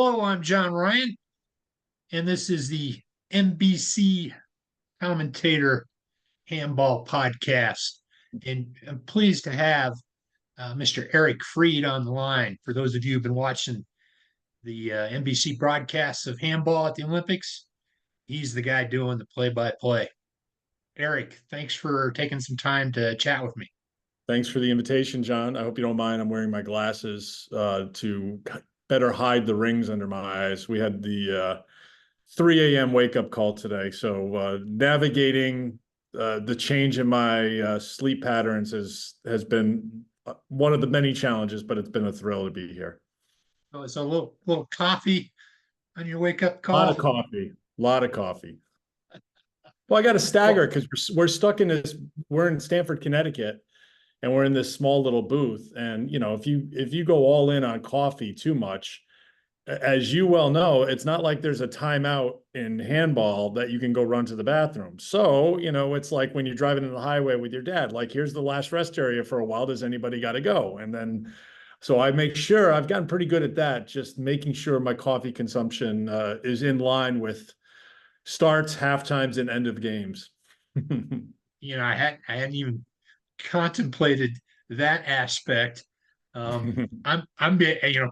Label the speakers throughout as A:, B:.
A: Hello, I'm John Ryan, and this is the NBC Commentator Handball Podcast. And I'm pleased to have Mr. Eric Frede on the line. For those of you who've been watching the NBC broadcasts of handball at the Olympics, he's the guy doing the play-by-play. Eric, thanks for taking some time to chat with me.
B: Thanks for the invitation, John. I hope you don't mind. I'm wearing my glasses to better hide the rings under my eyes. We had the 3 a.m. wake up call today. So navigating the change in my sleep patterns has been one of the many challenges, but it's been a thrill to be here.
A: So it's a little coffee on your wake up
B: A lot of
A: call.
B: coffee, a lot of coffee. Well, I got to stagger because we're stuck in this. We're in Stamford, Connecticut, and we're in this small little booth. And if you go all in on coffee too much, as you well know, it's not like there's a timeout in handball that you can go run to the bathroom. So, it's like when you're driving in the highway with your dad, like, here's the last rest area for a while. Does anybody got to go? And then, so I make sure I've gotten pretty good at that, just making sure my coffee consumption is in line with starts, half times, and end of games.
A: I hadn't even contemplated that aspect. Of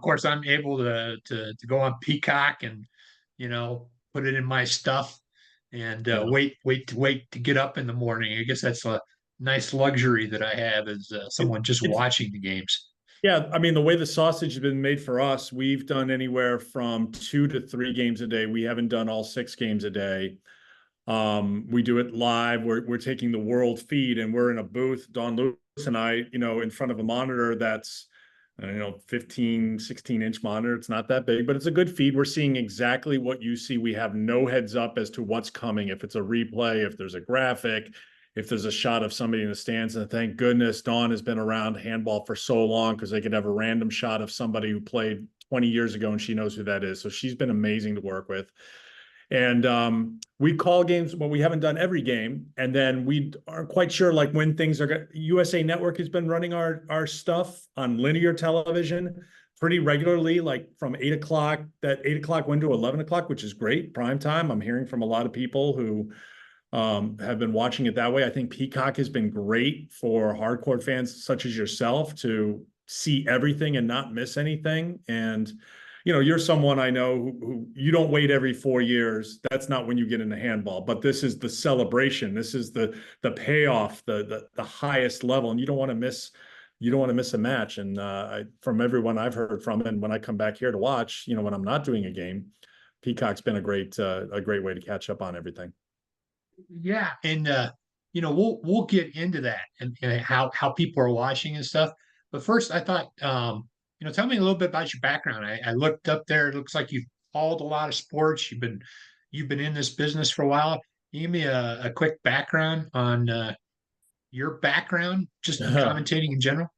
A: course, I'm able to go on Peacock and, put it in my stuff and
B: Yeah.
A: wait to get up in the morning. I guess that's a nice luxury that I have as someone just
B: It's
A: watching the games.
B: Yeah, I mean, the way the sausage has been made for us, we've done anywhere from 2 to 3 games a day. We haven't done all 6 games a day. We do it live. We're taking the world feed and we're in a booth, Don Lewis and I, in front of a monitor that's 15, 16-inch monitor. It's not that big, but it's a good feed. We're seeing exactly what you see. We have no heads up as to what's coming. If it's a replay, if there's a graphic, if there's a shot of somebody in the stands. And thank goodness Dawn has been around handball for so long, because they could have a random shot of somebody who played 20 years ago and she knows who that is. So she's been amazing to work with. And we call games, but we haven't done every game. And then we aren't quite sure like when things are. USA Network has been running our stuff on linear television pretty regularly, like from 8 o'clock, that 8 o'clock window, 11 o'clock, which is great, prime time. I'm hearing from a lot of people who have been watching it that way. I think Peacock has been great for hardcore fans such as yourself to see everything and not miss anything. And you're someone I know who you don't wait every 4 years. That's not when you get into handball, but this is the celebration. This is the payoff, the highest level. And you don't want to miss a match. And from everyone I've heard from, and when I come back here to watch, when I'm not doing a game, Peacock's been a great way to catch up on everything.
A: Yeah, and we'll get into that and how people are watching and stuff. But first, I thought tell me a little bit about your background. I looked up there. It looks like you've followed a lot of sports. You've been in this business for a while. Can you give me a quick background on your background, just in commentating in general.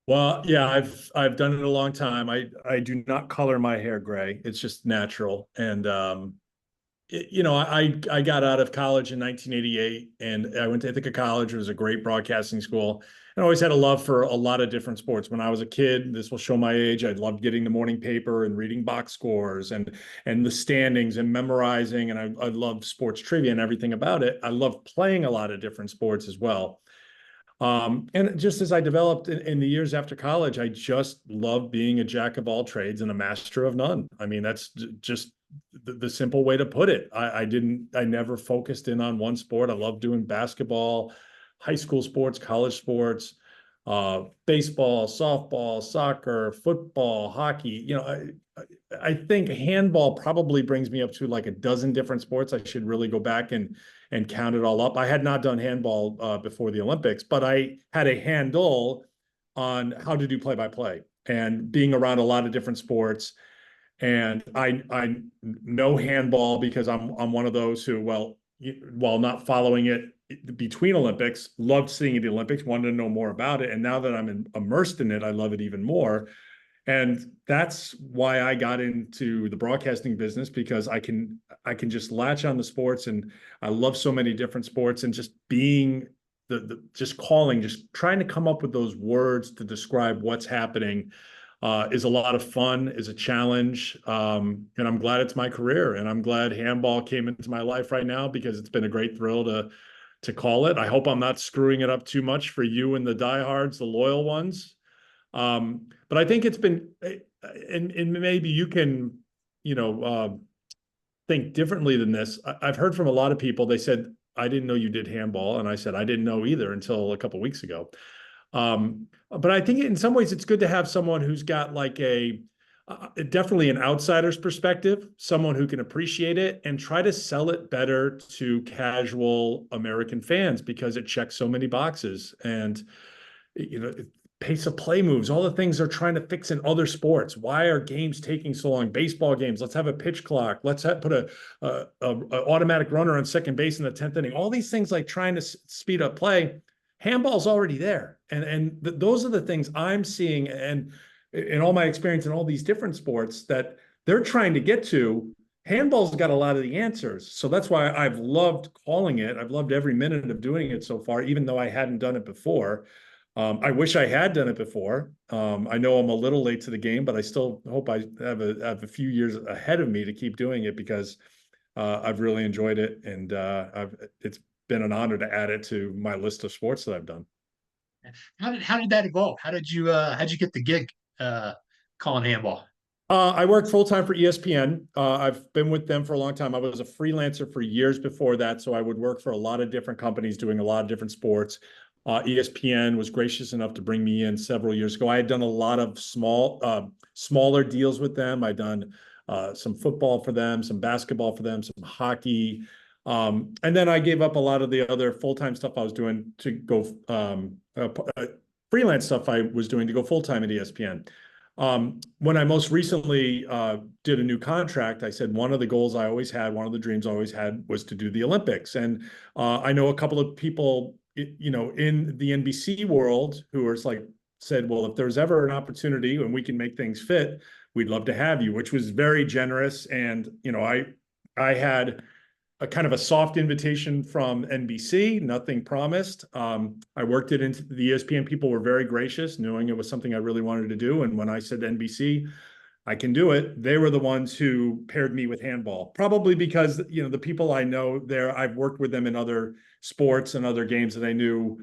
B: Well, yeah, I've done it a long time. I do not color my hair gray. It's just natural. And I got out of college in 1988 and I went to Ithaca College. It was a great broadcasting school. And I always had a love for a lot of different sports. When I was a kid, this will show my age, I loved getting the morning paper and reading box scores and the standings and memorizing. And I loved sports trivia and everything about it. I loved playing a lot of different sports as well. And just as I developed in the years after college, I just loved being a jack of all trades and a master of none. I mean, that's just the simple way to put it. I never focused in on one sport. I love doing basketball, high school sports, college sports, baseball, softball, soccer, football, hockey. I think handball probably brings me up to like a dozen different sports. I should really go back and count it all up. I had not done handball before the Olympics, but I had a handle on how to do play-by-play and being around a lot of different sports. And I know handball because I'm one of those who, while not following it between Olympics, loved seeing the Olympics, wanted to know more about it. And now that I'm immersed in it, I love it even more. And that's why I got into the broadcasting business, because I can just latch on the sports, and I love so many different sports, and just being just trying to come up with those words to describe what's happening is a lot of fun, is a challenge. And I'm glad it's my career, and I'm glad handball came into my life right now because it's been a great thrill to call it. I hope I'm not screwing it up too much for you and the diehards, the loyal ones. But I think it's been, and maybe you can, think differently than this. I've heard from a lot of people. They said, I didn't know you did handball. And I said, I didn't know either until a couple of weeks ago. But I think in some ways it's good to have someone who's got like definitely an outsider's perspective, someone who can appreciate it and try to sell it better to casual American fans because it checks so many boxes. And, pace of play moves, all the things they're trying to fix in other sports. Why are games taking so long? Baseball games, let's have a pitch clock. Let's put a automatic runner on second base in the 10th inning. All these things like trying to speed up play. Handball's already there. And those are the things I'm seeing and in all my experience in all these different sports that they're trying to get to. Handball's got a lot of the answers. So that's why I've loved calling it. I've loved every minute of doing it so far, even though I hadn't done it before. I wish I had done it before. I know I'm a little late to the game, but I still hope I have a few years ahead of me to keep doing it because I've really enjoyed it, and it's been an honor to add it to my list of sports that I've done.
A: How did that evolve? How'd you get the gig calling handball?
B: I worked full-time for ESPN. I've been with them for a long time. I was a freelancer for years before that, so I would work for a lot of different companies doing a lot of different sports. ESPN was gracious enough to bring me in several years ago. I had done a lot of smaller deals with them. I'd done some football for them, some basketball for them, some hockey. And then I gave up a lot of the other full-time stuff I was doing to go freelance stuff I was doing to go full-time at ESPN. When I most recently did a new contract, I said one of the goals I always had, one of the dreams I always had was to do the Olympics. And I know a couple of people, in the NBC world who are said, well, if there's ever an opportunity and we can make things fit, we'd love to have you, which was very generous. And, I had a kind of a soft invitation from NBC, nothing promised. I worked it into the ESPN. People were very gracious, knowing it was something I really wanted to do. And when I said NBC, I can do it, they were the ones who paired me with handball, probably because, the people I know there, I've worked with them in other sports and other games that I knew,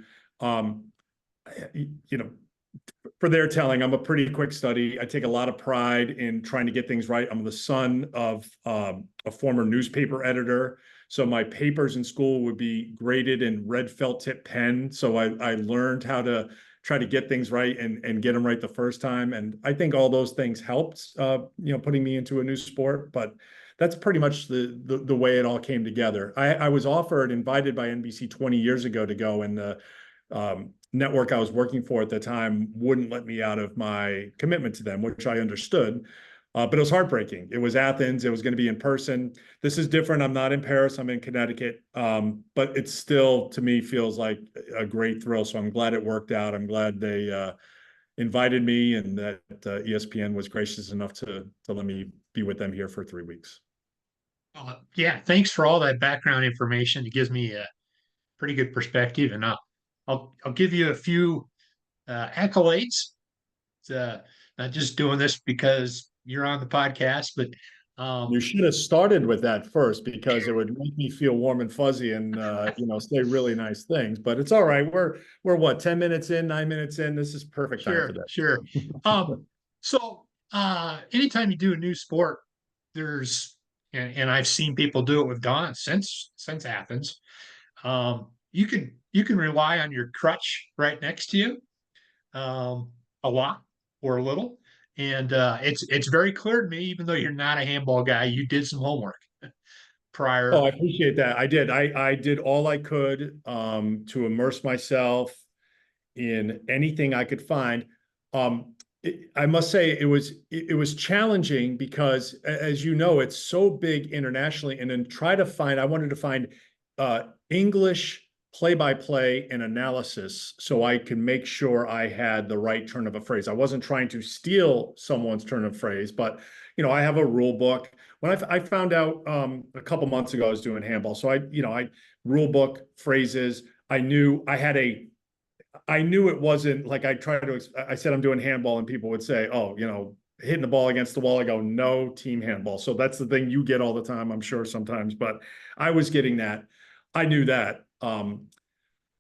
B: for their telling, I'm a pretty quick study. I take a lot of pride in trying to get things right. I'm the son of a former newspaper editor. So my papers in school would be graded in red felt tip pen. So I learned how to try to get things right and get them right the first time. And I think all those things helped, putting me into a new sport. But that's pretty much the way it all came together. I was invited by NBC 20 years ago to go, and the network I was working for at the time wouldn't let me out of my commitment to them, which I understood. But it was heartbreaking. It was Athens. It was going to be in person. This is different. I'm not in Paris. I'm in Connecticut. But it still, to me, feels like a great thrill. So I'm glad it worked out. I'm glad they invited me, and that ESPN was gracious enough to let me be with them here for 3 weeks.
A: Yeah, thanks for all that background information. It gives me a pretty good perspective, and I'll give you a few accolades. Not just doing this because you're on the podcast, but
B: you should have started with that first, because it would make me feel warm and fuzzy and say really nice things. But it's all right. We're what, 10 minutes in, 9 minutes in. This is perfect time for that.
A: Sure. So anytime you do a new sport, and I've seen people do it with Don since Athens. You can rely on your crutch right next to you a lot or a little. And it's very clear to me, even though you're not a handball guy, you did some homework prior.
B: Oh, I appreciate that. I did. I did all I could to immerse myself in anything I could find. I must say it was challenging because, as you know, it's so big internationally. And then I wanted to find English play-by-play and analysis so I can make sure I had the right turn of a phrase. I wasn't trying to steal someone's turn of phrase, but I have a rule book. When I found out a couple months ago I was doing handball, so I rule book phrases. I knew I had I knew it wasn't like I said I'm doing handball, and people would say, oh, hitting the ball against the wall. I go, no, team handball. So that's the thing you get all the time, I'm sure sometimes, but I was getting that. I knew that.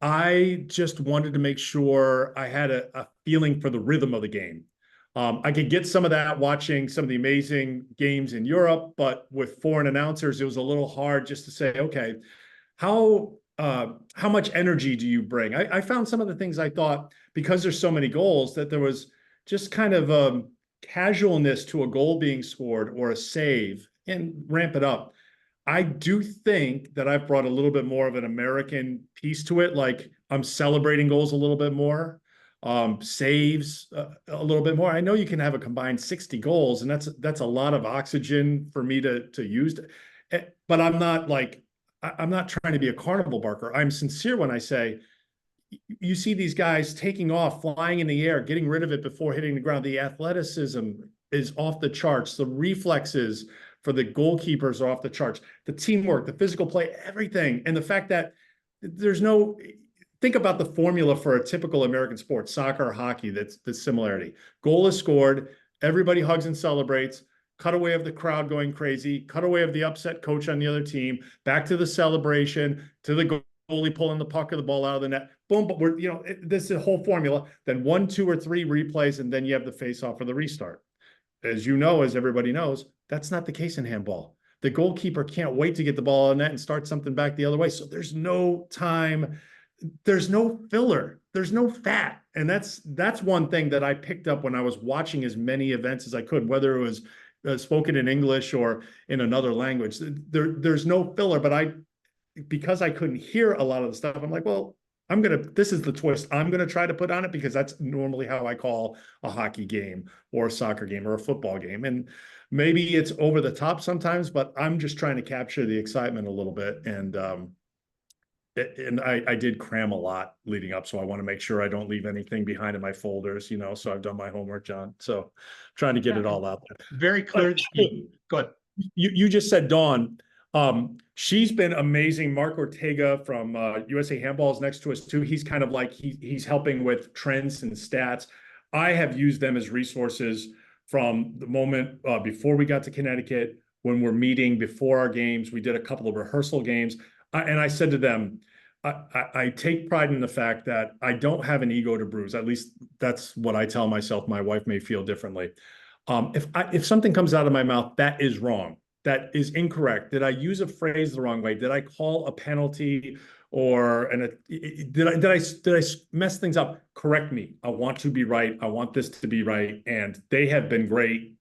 B: I just wanted to make sure I had a feeling for the rhythm of the game. I could get some of that watching some of the amazing games in Europe, but with foreign announcers, it was a little hard just to say, okay, how much energy do you bring? I found some of the things I thought, because there's so many goals, that there was just kind of casualness to a goal being scored or a save, and ramp it up. I do think that I've brought a little bit more of an American piece to it. Like, I'm celebrating goals a little bit more, saves a little bit more. I know you can have a combined 60 goals, and that's a lot of oxygen for me to use. But I'm not trying to be a carnival barker. I'm sincere when I say, you see these guys taking off, flying in the air, getting rid of it before hitting the ground. The athleticism is off the charts. The reflexes for the goalkeepers are off the charts. The teamwork, the physical play, everything. And the fact that think about the formula for a typical American sport, soccer or hockey, that's the similarity. Goal is scored, everybody hugs and celebrates, cutaway of the crowd going crazy, cutaway of the upset coach on the other team, back to the celebration, to the goalie pulling the puck or the ball out of the net. Boom, but this is a whole formula. Then 1, 2, or 3 replays, and then you have the face-off or the restart. As you know, as everybody knows, that's not the case in handball. The goalkeeper can't wait to get the ball on net and start something back the other way. So there's no time. There's no filler. There's no fat. And that's one thing that I picked up when I was watching as many events as I could, whether it was spoken in English or in another language. There's no filler, but because I couldn't hear a lot of the stuff, I'm like, well, this is the twist I'm going to try to put on it, because that's normally how I call a hockey game or a soccer game or a football game. And maybe it's over the top sometimes, but I'm just trying to capture the excitement a little bit. And I did cram a lot leading up, so I want to make sure I don't leave anything behind in my folders, so I've done my homework, John. So trying to get it all out there.
A: Very clear. Go ahead.
B: You just said Dawn. She's been amazing. Mark Ortega from USA Handball is next to us too. He's kind of like he's helping with trends and stats. I have used them as resources from the moment before we got to Connecticut, when we're meeting before our games. We did a couple of rehearsal games, and I said to them, I take pride in the fact that I don't have an ego to bruise. At least that's what I tell myself. My wife may feel differently. If something comes out of my mouth that is wrong, that is incorrect, did I use a phrase the wrong way? Did I call a penalty, or did I mess things up? Correct me. I want to be right. I want this to be right. And they have been great.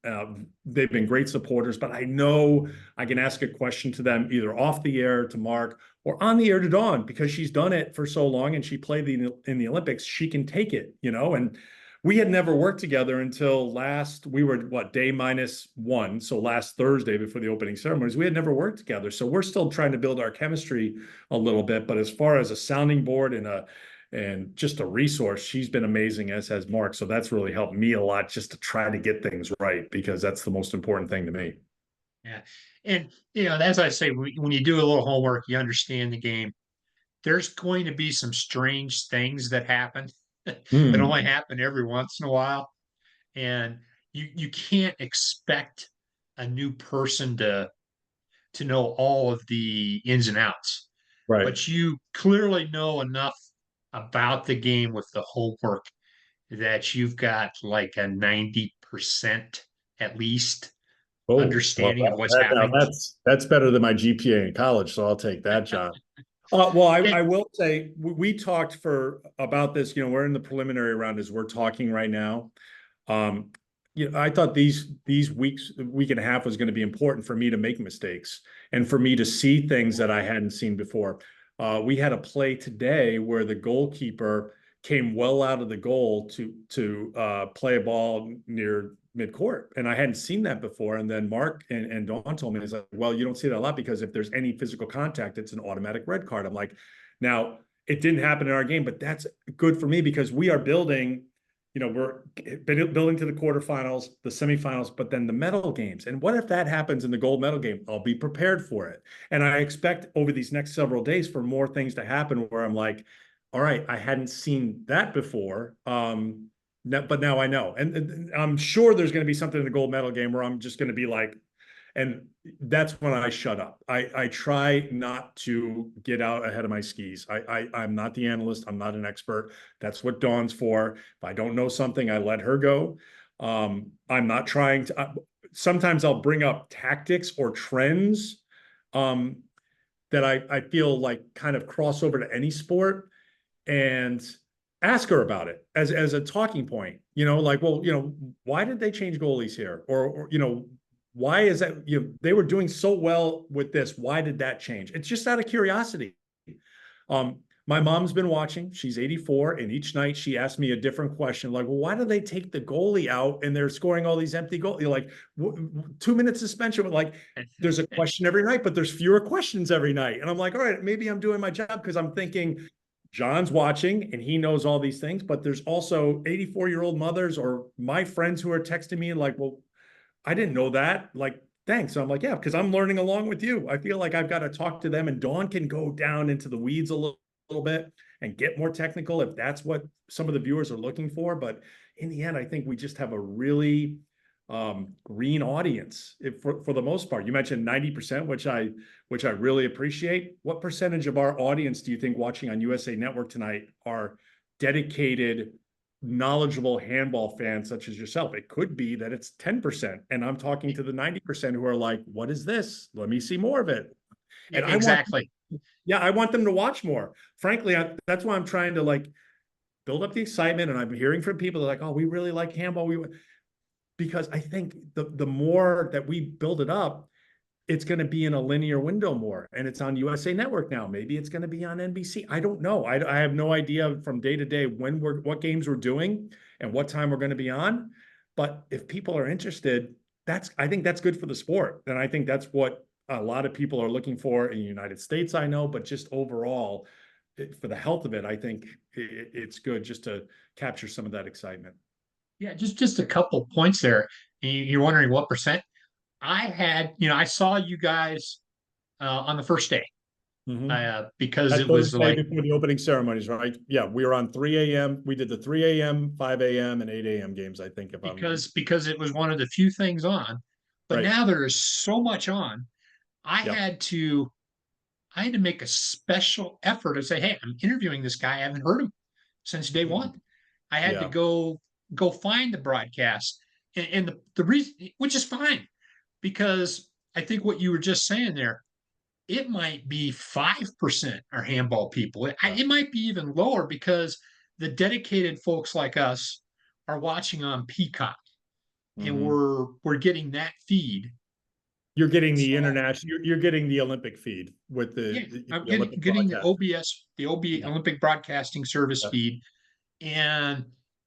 B: They've been great supporters, but I know I can ask a question to them either off the air to Mark or on the air to Dawn, because she's done it for so long and she played in the Olympics. She can take it, and we had never worked together until we were day -1. So last Thursday before the opening ceremonies, we had never worked together. So we're still trying to build our chemistry a little bit, but as far as a sounding board and just a resource, she's been amazing, as has Mark. So that's really helped me a lot, just to try to get things right, because that's the most important thing to me.
A: Yeah. And, as I say, when you do a little homework, you understand the game. There's going to be some strange things that happen that only happen every once in a while. And you can't expect a new person to know all of the ins and outs.
B: Right.
A: But you clearly know enough about the game with the homework that you've got like a 90% at least understanding of what's happening.
B: That's better than my GPA in college, so I'll take that, John. Well, I will say we talked about this. We're in the preliminary round as we're talking right now. I thought these week and a half was going to be important for me to make mistakes and for me to see things that I hadn't seen before. We had a play today where the goalkeeper came well out of the goal to play a ball near midcourt, and I hadn't seen that before. And then Mark and Dawn told me, it's like, well, you don't see that a lot, because if there's any physical contact, it's an automatic red card. I'm like, now it didn't happen in our game, but that's good for me, because we are building. We're building to the quarterfinals, the semifinals, but then the medal games. And what if that happens in the gold medal game? I'll be prepared for it. And I expect over these next several days for more things to happen where I'm like, all right, I hadn't seen that before. But now I know. And I'm sure there's going to be something in the gold medal game where I'm just going to be like, and that's when I shut up. I try not to get out ahead of my skis. I'm not the analyst. I'm not an expert. That's what Dawn's for. If I don't know something, I let her go. I'm not trying to. Sometimes I'll bring up tactics or trends that I feel like kind of cross over to any sport, and ask her about it as a talking point. Like, well, why did they change goalies here? Or why is that? They were doing so well with this. Why did that change? It's just out of curiosity. My mom's been watching. She's 84, and each night she asks me a different question. Like, well, why do they take the goalie out and they're scoring all these empty goals? You're like, 2 minute suspension. Like, there's a question every night, but there's fewer questions every night. And I'm like, all right, maybe I'm doing my job, because I'm thinking John's watching and he knows all these things, but there's also 84-year-old mothers or my friends who are texting me and like, well, I didn't know that. Like, thanks. So I'm like, yeah, because I'm learning along with you. I feel like I've got to talk to them, and Dawn can go down into the weeds a little bit and get more technical if that's what some of the viewers are looking for. But in the end, I think we just have a really green audience for the most part. You mentioned 90%, which I really appreciate. What percentage of our audience do you think watching on USA Network tonight are dedicated, knowledgeable handball fans such as yourself? It could be that it's 10%, and I'm talking to the 90% who are like, what is this? Let me see more of it. And
A: Exactly.
B: I want them to watch more. Frankly, that's why I'm trying to like build up the excitement. And I'm hearing from people that are like, oh, we really like handball. Because I think the more that we build it up, it's going to be in a linear window more, and it's on USA Network now. Maybe it's going to be on NBC. I don't know. I have no idea from day to day what games we're doing and what time we're going to be on. But if people are interested, I think that's good for the sport, and I think that's what a lot of people are looking for in the United States. I know, but just overall, for the health of it, I think it's good just to capture some of that excitement.
A: Yeah, just a couple points there. You're wondering what percent? I saw you guys on the first day
B: Mm-hmm.
A: because
B: That
A: it was
B: Thursday
A: like
B: before the opening ceremonies, right? Yeah, we were on 3 a.m. We did the 3 a.m., 5 a.m., and 8 a.m. games, I think, if I'm
A: because it was one of the few things on, but
B: right.
A: now there is so much on. I
B: Yep.
A: had to I had to make a special effort to say, hey, I'm interviewing this guy. I haven't heard him since day one. I had to
B: Yeah.
A: go find the broadcast, and the reason, which is fine, because I think what you were just saying there, it might be 5% are handball people.
B: Yeah.
A: It might be even lower because the dedicated folks like us are watching on Peacock, and
B: Mm-hmm.
A: we're getting that feed.
B: You're getting the
A: So
B: international, you're getting the Olympic feed with
A: yeah, I'm
B: the Olympic
A: getting the
B: broadcast.
A: OBS, the
B: Yeah.
A: Olympic Broadcasting Service
B: Yeah.
A: feed, and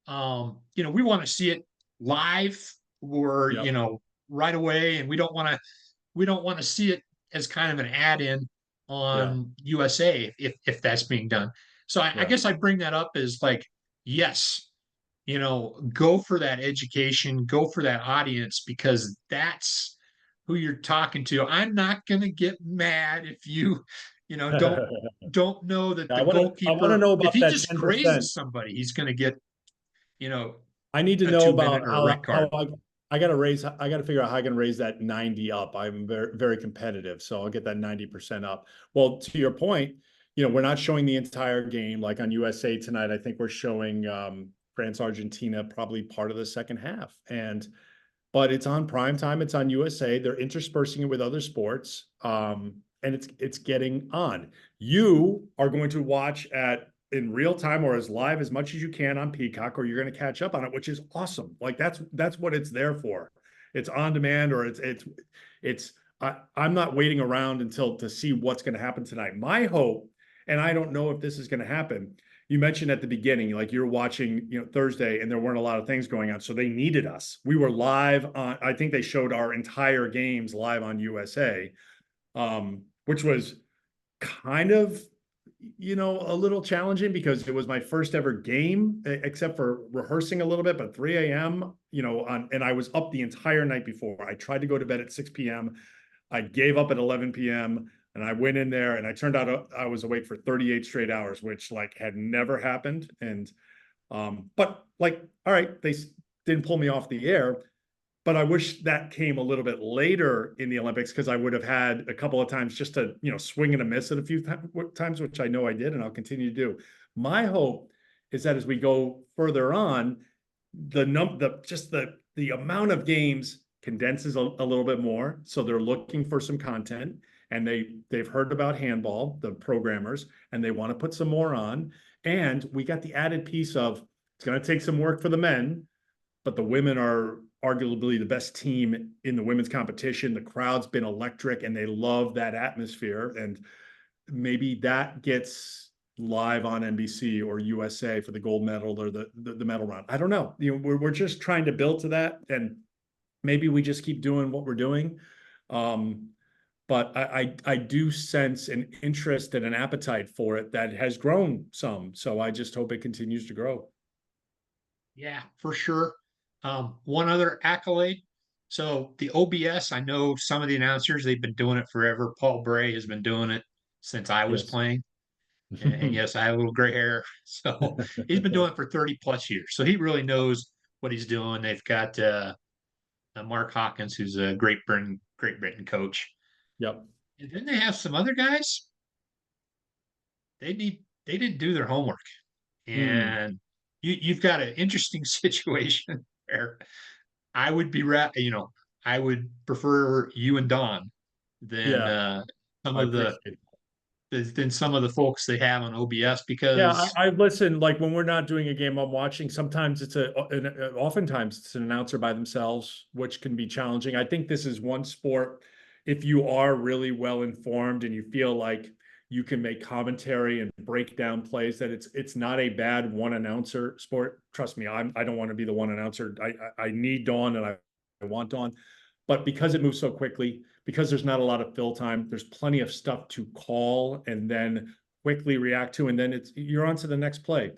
A: we want to see it live or
B: Yep.
A: right away, and we don't want to see it as kind of an add-in
B: Yeah.
A: on USA if that's being done. So I
B: Yeah.
A: guess I bring that up as like, yes, go for that education, go for that audience, because that's who you're talking to. I'm not going to get mad if don't know that the
B: I want to
A: goalkeeper,
B: know
A: if
B: about
A: he
B: that
A: just
B: 10%.
A: grazes somebody, he's going to get,
B: I need to
A: a
B: know
A: 2 minute
B: about
A: or a red
B: how
A: card.
B: I got to figure out how I can raise that 90 up. I'm very, very competitive. So I'll get that 90% up. Well, to your point, we're not showing the entire game like on USA tonight. I think we're showing France, Argentina, probably part of the second half. But it's on prime time. It's on USA. They're interspersing it with other sports. And it's getting on. You are going to watch in real time or as live as much as you can on Peacock, or you're going to catch up on it, which is awesome. Like that's what it's there for. It's on demand, or I'm not waiting around to see what's going to happen tonight. My hope, and I don't know if this is going to happen. You mentioned at the beginning, like you're watching, Thursday, and there weren't a lot of things going on, so they needed us. We were live on. I think they showed our entire games live on USA, which was kind of a little challenging because it was my first ever game, except for rehearsing a little bit, but 3 a.m., and I was up the entire night before. I tried to go to bed at 6 p.m. I gave up at 11 p.m. And I went in there and I turned out I was awake for 38 straight hours, which like had never happened. And but like, all right, they didn't pull me off the air, but I wish that came a little bit later in the Olympics because I would have had a couple of times just to, swing and a miss at a few times, which I know I did, and I'll continue to do. My hope is that as we go further on, the amount of games condenses a little bit more. So they're looking for some content, and they've heard about handball, the programmers, and they want to put some more on. And we got the added piece of it's going to take some work for the men, but the women are arguably the best team in the women's competition. The crowd's been electric and they love that atmosphere. And maybe that gets live on NBC or USA for the gold medal or the medal round. I don't know. We're just trying to build to that, and maybe we just keep doing what we're doing. But I do sense an interest and an appetite for it that has grown some. So I just hope it continues to grow.
A: Yeah, for sure. One other accolade. So the OBS, I know some of the announcers, they've been doing it forever. Paul Bray has been doing it since I was
B: Yes.
A: playing. And yes, I have a little gray hair. So he's been doing it for 30 plus years. So he really knows what he's doing. They've got Mark Hawkins, who's a Great Britain coach.
B: Yep.
A: And then they have some other guys. They didn't do their homework.
B: Mm.
A: And you've got an interesting situation where I would be I would prefer you and Don than
B: Yeah,
A: some
B: I
A: of the
B: appreciate it.
A: than some of the folks they have on OBS
B: Yeah,
A: because
B: I listen, like when we're not doing a game I'm watching, sometimes oftentimes it's an announcer by themselves, which can be challenging. I think this is one sport, if you are really well informed and you feel like you can make commentary and break down plays, that it's not a bad one announcer sport. Trust me, I don't want to be the one announcer. I need Dawn and I want Dawn. But because it moves so quickly, because there's not a lot of fill time, there's plenty of stuff to call and then quickly react to, and then you're on to the next play.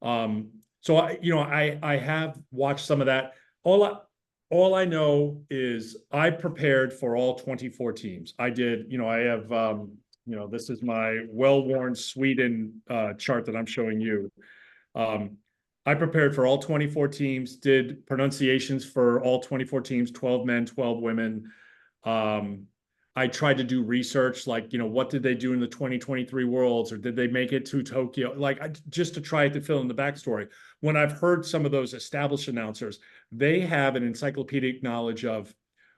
B: So I have watched some of that. All I know is I prepared for all 24 teams. I did, I have this is my well-worn Sweden chart that I'm showing you. I prepared for all 24 teams, did pronunciations for all 24 teams, 12 men, 12 women. I tried to do research, like, what did they do in the 2023 Worlds, or did they make it to Tokyo? Just to try to fill in the backstory. When I've heard some of those established announcers, they have an encyclopedic knowledge of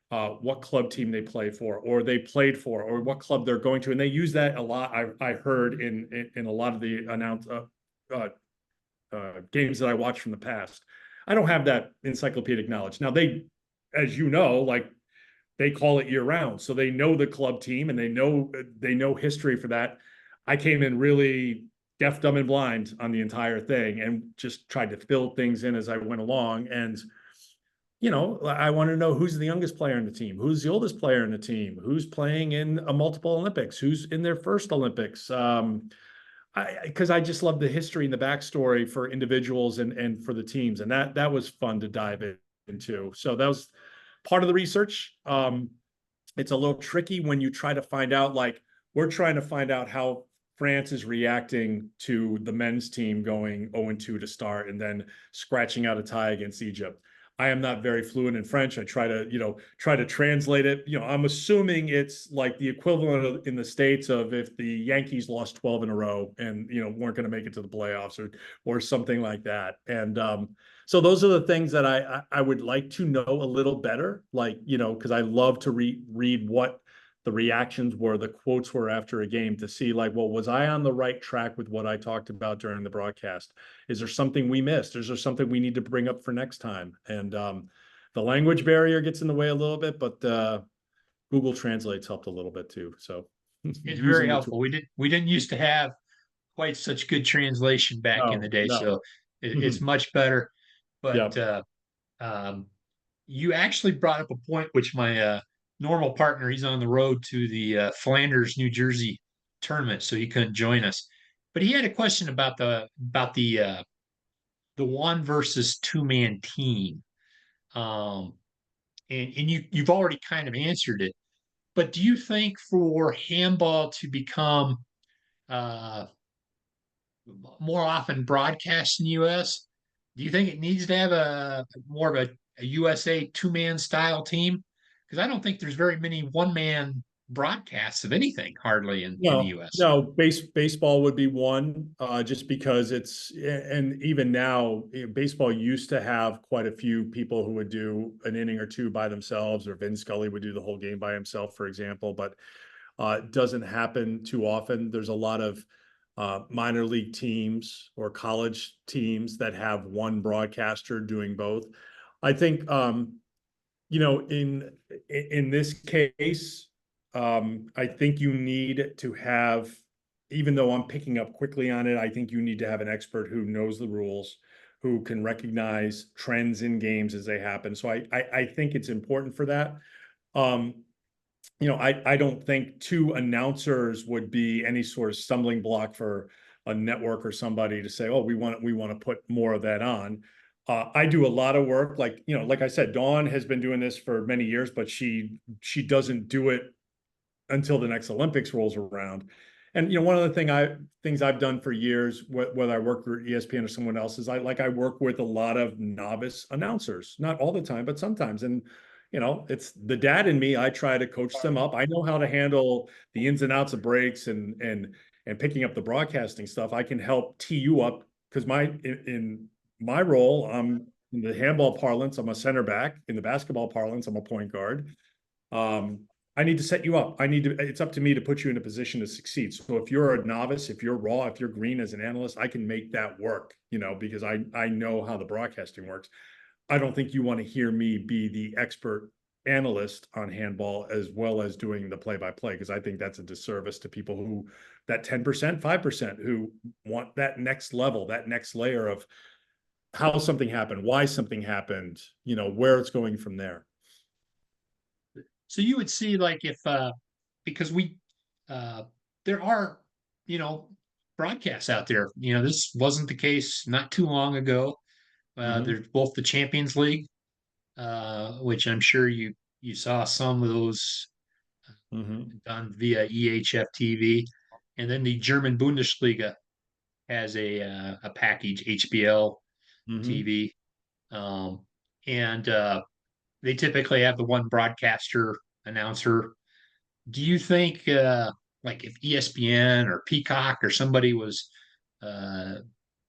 B: what club team they play for, or they played for, or what club they're going to, and they use that a lot. I heard in a lot of the games that I watched from the past. I don't have that encyclopedic knowledge. Now as you know, like, they call it year round, so they know the club team and they know history for that. I came in really deaf, dumb, and blind on the entire thing and just tried to fill things in as I went along. And I want to know who's the youngest player in the team, who's the oldest player in the team, who's playing in a multiple Olympics, who's in their first Olympics. Because I just love the history and the backstory for individuals and for the teams, and that was fun to dive into. So that was part of the research. It's a little tricky when you try to find out, like, we're trying to find out how France is reacting to the men's team going 0-2 to start and then scratching out a tie against Egypt. I am not very fluent in French. I try to translate it. I'm assuming it's like the equivalent in the States of if the Yankees lost 12 in a row and, weren't going to make it to the playoffs or something like that. And so those are the things that I would like to know a little better, like, because I love to read what the reactions were, the quotes were after a game, to see, like, well, was I on the right track with what I talked about during the broadcast? Is there something we missed? Is there something we need to bring up for next time? And the language barrier gets in the way a little bit, but Google Translate's helped a little bit too. So
A: it's very
B: using the
A: helpful.
B: tool.
A: We didn't used to have quite such good translation back in the
B: No,
A: day,
B: no.
A: so it's much better. But
B: Yeah.
A: um, you actually brought up a point which my normal partner, he's on the road to the Flanders, New Jersey tournament, so he couldn't join us. But he had a question about the one versus two man team, and you've already kind of answered it. But do you think for handball to become uh, more often broadcast in the U.S., do you think it needs to have a more of a USA two-man style team? Because I don't think there's very many one-man broadcasts of anything hardly in the
B: No,
A: U.S.
B: no, baseball would be one, just because and even now, baseball used to have quite a few people who would do an inning or two by themselves, or Vin Scully would do the whole game by himself, for example, but it doesn't happen too often. There's a lot of minor league teams or college teams that have one broadcaster doing both. I think, in this case, I think you need to have, even though I'm picking up quickly on it, I think you need to have an expert who knows the rules, who can recognize trends in games as they happen. So I think it's important for that. Um, I don't think two announcers would be any sort of stumbling block for a network or somebody to say, oh, we want to put more of that on. I do a lot of work, like I said, Dawn has been doing this for many years, but she doesn't do it until the next Olympics rolls around. And one of the things I've done for years, whether I work for ESPN or someone else, is I work with a lot of novice announcers, not all the time, but sometimes. And it's the dad in me. I try to coach them up. I know how to handle the ins and outs of breaks and picking up the broadcasting stuff. I can help tee you up because in my role, I'm in the handball parlance, I'm a center back. In the basketball parlance, I'm a point guard. I need to set you up. It's up to me to put you in a position to succeed. So if you're a novice, if you're raw, if you're green as an analyst, I can make that work, because I know how the broadcasting works. I don't think you want to hear me be the expert analyst on handball as well as doing the play-by-play, because I think that's a disservice to people who, that 10%, 5% who want that next level, that next layer of how something happened, why something happened, where it's going from there.
A: So you would see like if because we there are you know broadcasts out there. This wasn't the case not too long ago.
B: Mm-hmm.
A: There's both the Champions League, which I'm sure you saw some of those
B: Mm-hmm.
A: done via EHF TV, and then the German Bundesliga has a package HBL
B: Mm-hmm.
A: TV, and they typically have the one broadcaster announcer. Do you think like if ESPN or Peacock or somebody was uh,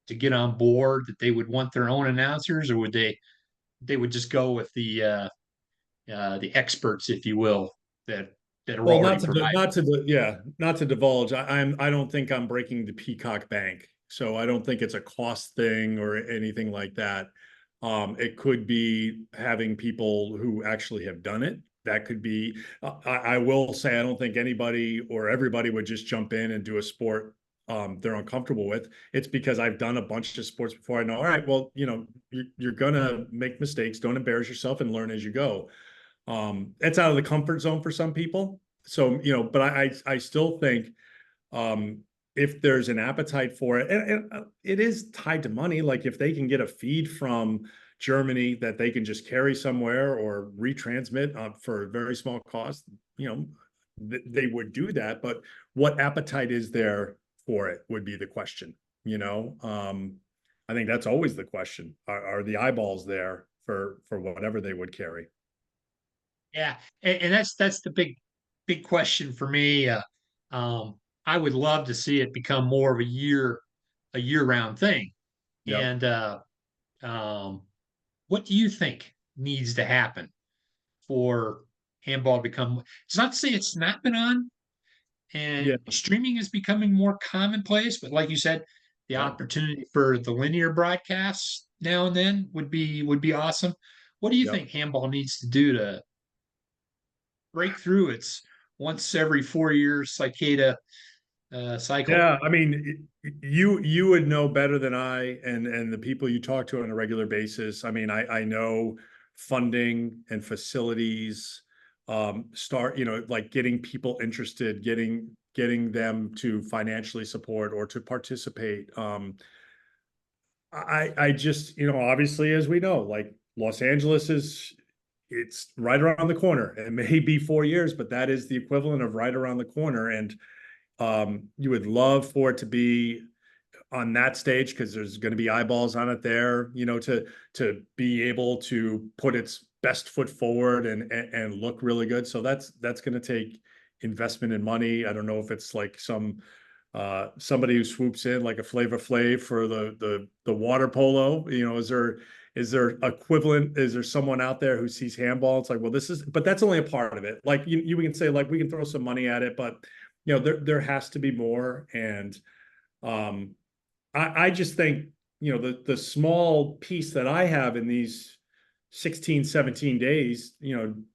A: to get on board that they would want their own announcers, or would they would just go with the experts, if you will, that that are
B: Well,
A: already provided?
B: not to divulge. I don't think I'm breaking the Peacock bank, so I don't think it's a cost thing or anything like that. It could be having people who actually have done it. That could be. I will say I don't think anybody or everybody would just jump in and do a sport they're uncomfortable with. It's because I've done a bunch of sports before. I know, all right, well, you're gonna make mistakes. Don't embarrass yourself and learn as you go. It's out of the comfort zone for some people. So, but I still think um, if there's an appetite for it, and it is tied to money. Like if they can get a feed from Germany that they can just carry somewhere or retransmit for a very small cost, they would do that. But what appetite is there for it would be the question. I think that's always the question. Are the eyeballs there for whatever they would carry?
A: Yeah, and that's the big question for me. Um, I would love to see it become more of a year round thing.
B: Yep.
A: And um, what do you think needs to happen for handball to become? It's not to say it's not been on, and
B: Yeah.
A: streaming is becoming more commonplace. But like you said, the
B: Yeah.
A: opportunity for the linear broadcasts now and then would be awesome. What do you
B: Yep.
A: think handball needs to do to break through its once every 4 years cicada cycle?
B: Yeah, I mean, you would know better than I and the people you talk to on a regular basis. I mean, I know funding and facilities start, like getting people interested, getting them to financially support or to participate. I just, obviously, as we know, like Los Angeles is it's right around the corner. It may be 4 years, but that is the equivalent of right around the corner. And you would love for it to be on that stage because there's going to be eyeballs on it there, to be able to put its best foot forward and look really good. So that's going to take investment in money. I don't know if it's like somebody who swoops in like a Flavor Flav for the water polo. Is there equivalent? Is there someone out there who sees handball? It's like, well, but that's only a part of it. Like you can say like we can throw some money at it, but there has to be more. And I just think, the small piece that I have in these 16, 17 days,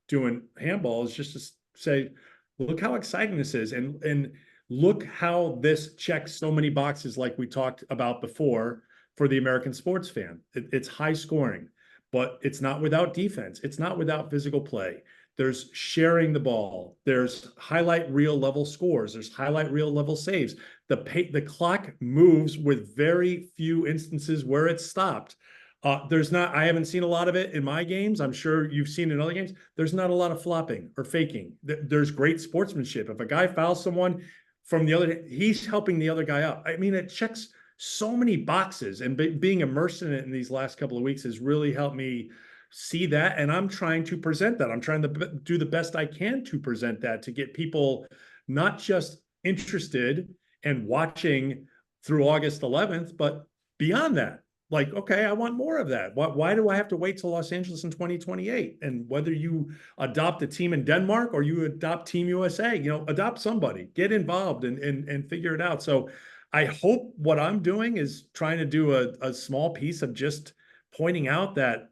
B: doing handball is just to say, look how exciting this is. And look how this checks so many boxes, like we talked about before, for the American sports fan. It's high scoring, but it's not without defense. It's not without physical play. There's sharing the ball. There's highlight reel level scores. There's highlight reel level saves. The clock moves with very few instances where it's stopped. I haven't seen a lot of it in my games. I'm sure you've seen in other games. There's not a lot of flopping or faking. There's great sportsmanship. If a guy fouls someone from the other, he's helping the other guy up. I mean, it checks so many boxes, and being immersed in it in these last couple of weeks has really helped me see that. And I'm trying to present that. I'm trying to do the best I can to present that, to get people not just interested and watching through August 11th, but beyond that. Like, okay, I want more of that. Why do I have to wait till Los Angeles in 2028? And whether you adopt a team in Denmark or you adopt Team USA, adopt somebody, get involved and figure it out. So I hope what I'm doing is trying to do a small piece of just pointing out that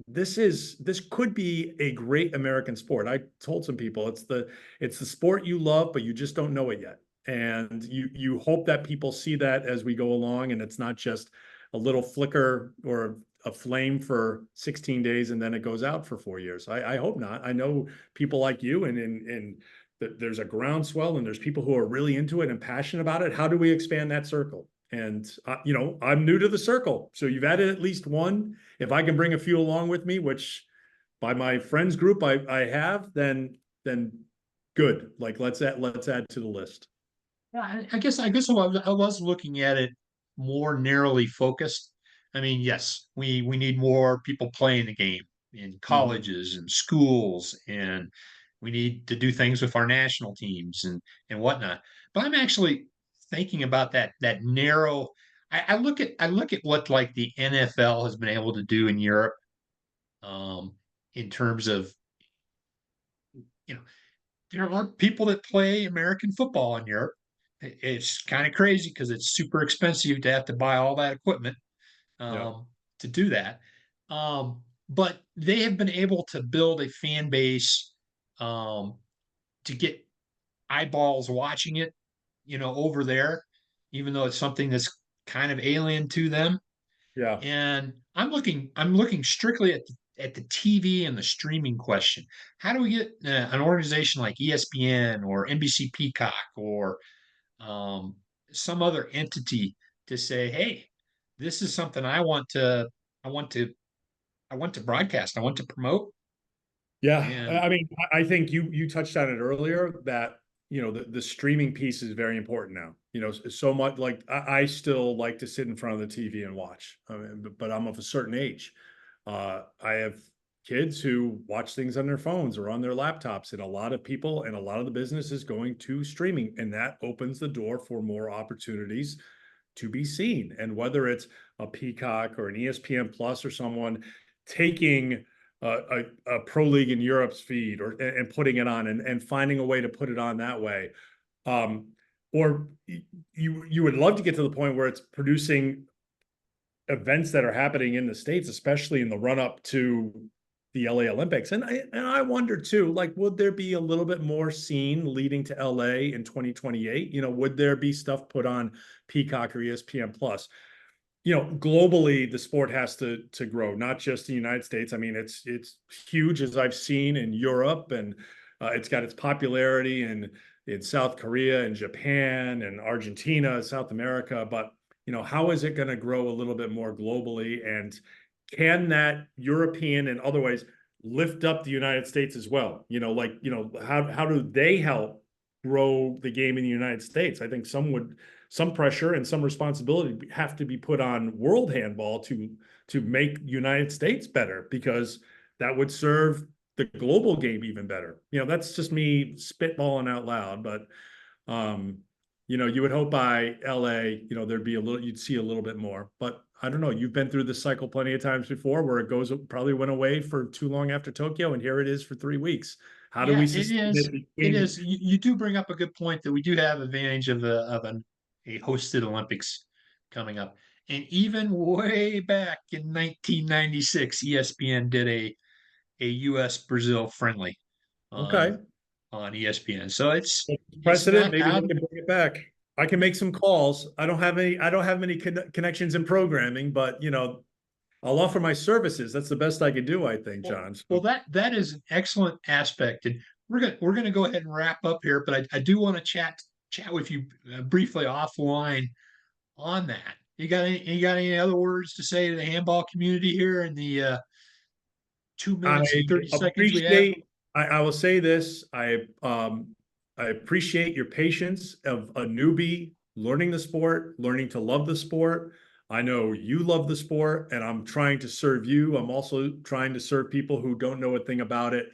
B: this could be a great American sport. I told some people it's the sport you love, but you just don't know it yet. And you hope that people see that as we go along, and it's not just a little flicker or a flame for 16 days and then it goes out for 4 years. I hope not. I know people like you, and there's a groundswell, and there's people who are really into it and passionate about it. How do we expand that circle? And I'm new to the circle, so you've added at least one. If I can bring a few along with me, which by my friends group I have, then good. Like let's add to the list.
A: Yeah, I guess I was looking at it more narrowly focused. I mean, yes, we need more people playing the game in
B: Mhm.
A: colleges and schools, and we need to do things with our national teams and whatnot. But I'm actually thinking about that narrow. I look at what like the NFL has been able to do in Europe, um, in terms of, you know there are people that play American football in Europe. It's kind of crazy because it's super expensive to have to buy all that equipment,
B: Yeah.
A: to do that. But they have been able to build a fan base, um, to get eyeballs watching it, over there, even though it's something that's kind of alien to them.
B: Yeah.
A: And I'm looking strictly at the TV and the streaming question. How do we get an organization like ESPN or NBC Peacock or, um, some other entity to say, "Hey, this is something I want to, I want to broadcast. I want to promote."
B: Yeah,
A: And
B: I mean, I think you touched on it earlier that the streaming piece is very important now. So much like I still like to sit in front of the TV and watch, I mean, but I'm of a certain age. I have kids who watch things on their phones or on their laptops, and a lot of people and a lot of the business is going to streaming, and that opens the door for more opportunities to be seen. And whether it's a Peacock or an ESPN Plus or someone taking a pro league in Europe's feed and putting it on and finding a way to put it on that way. Um, or you would love to get to the point where it's producing events that are happening in the States, especially in the run up to the LA Olympics. And I wonder too, like, would there be a little bit more seen leading to LA in 2028? Would there be stuff put on Peacock or ESPN Plus? Globally, the sport has to grow, not just the United States. I mean, it's huge, as I've seen in Europe, and it's got its popularity in South Korea and Japan and Argentina, South America. But how is it going to grow a little bit more globally? And can that European and otherwise lift up the United States as well. Like, how do they help grow the game in the United States? I think some pressure and some responsibility have to be put on world handball to make United States better, because that would serve the global game even better. That's just me spitballing out loud, but you would hope by LA, you'd see a little bit more, but I don't know. You've been through this cycle plenty of times before, where probably went away for too long after Tokyo, and here it is for 3 weeks. How do
A: Yeah,
B: we
A: it
B: sustain
A: is.
B: it
A: It
B: between?
A: is. You do bring up a good point that we do have advantage of a hosted Olympics coming up. And even way back in 1996, ESPN did a US Brazil friendly
B: Okay,
A: on ESPN. So it's
B: precedent.
A: not
B: Maybe they
A: out.
B: can bring it back. I can make some calls. I don't have any. I don't have many connections in programming, but I'll offer my services. That's the best I could do, I think,
A: Well,
B: John.
A: well,
B: So,
A: that is an excellent aspect, and we're gonna go ahead and wrap up here. But I do want to chat with you briefly offline on that. You got any other words to say to the handball community here in the 2 minutes
B: I
A: and 30 seconds we have?
B: appreciate. I will say this. I appreciate your patience of a newbie learning the sport, learning to love the sport. I know you love the sport, and I'm trying to serve you. I'm also trying to serve people who don't know a thing about it,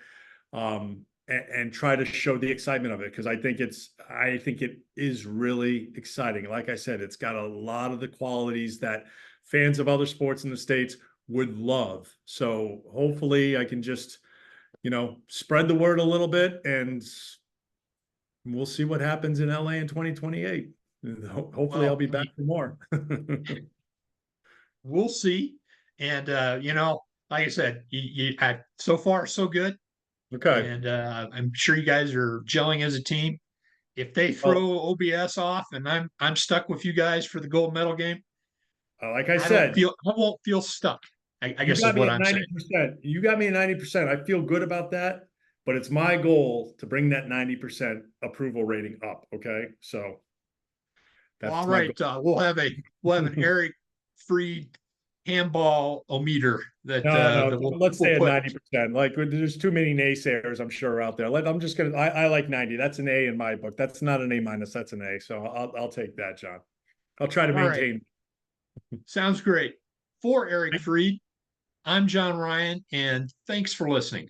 B: and try to show the excitement of it, because I think it is really exciting. Like I said, it's got a lot of the qualities that fans of other sports in the States would love. So hopefully I can just, spread the word a little bit, and we'll see what happens in LA in 2028. Hopefully I'll
A: Well,
B: be back for more.
A: we'll see. And like I said, you had so far so good,
B: Okay.
A: and I'm sure you guys are gelling as a team. If they
B: Well,
A: throw OBS off and I'm stuck with you guys for the gold medal game,
B: like I said,
A: I won't feel stuck. I
B: you
A: guess is
B: got me
A: what
B: at
A: I'm saying.
B: 90%. You got me at 90%. I feel good about that, but it's my goal to bring that 90% approval rating up. Okay. So
A: Well, all
B: that's my goal.
A: right, we'll have an Eric Freed handball o meter
B: No, no,
A: that
B: let's
A: we'll
B: say at
A: put.
B: 90%. Like, there's too many naysayers, I'm sure, out there. I like 90. That's an A in my book. That's not an A minus, that's an A. So I'll take that, John. I'll try to
A: All right,
B: maintain.
A: sounds great. For Eric Freed, I'm John Ryan, and thanks for listening.